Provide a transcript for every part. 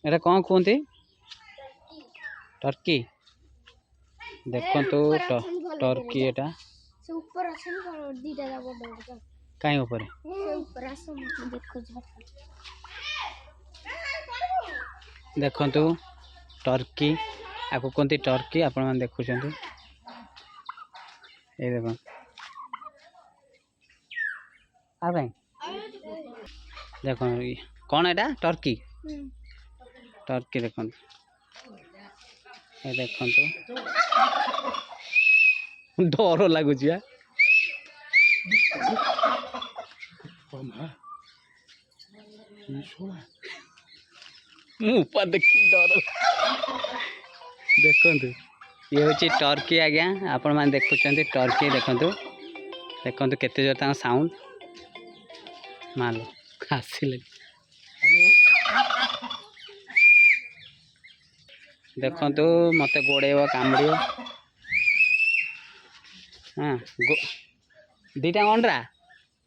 एटा कौन कहते टर्की देखो टर्की एटा कहीं ऊपर देखो टर्की आपको कहते टर्की आपण मैंने देखुं ये देखो आ भाई देखो कौन एटा टर्की टर्की देखो ये देखो डर लगुच मुपा देखी डर देखु ये हूँ टर्की आज्ञा आपण मैंने देखुं टर्की देखु देखु केते जोर साउंड माल आसिले देखु मत गोड़ेब कामुड़ हाँ दीटा अंडरा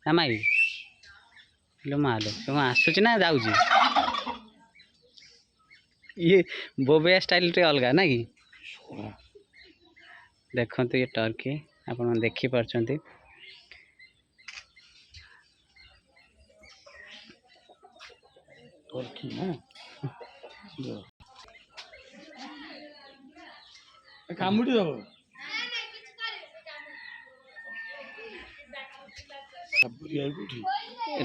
ना माई लो मालो तुम आसूची ना जाऊँगी ये बोबे स्टाइल टे अलग ना कि देखो ये टर्की आपण देखी पार्छंती टर्की ना कामुड़ी दबो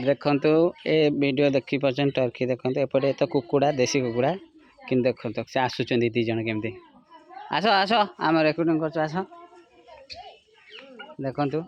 देखो ए वीडियो देखी पार्छन टर्की देखो एपटे तो कुकुड़ा देसी कुकुड़ा कि देखो से आसुच्च दी जन केमती आस आस आम रेकर्डिंग कर आस देखु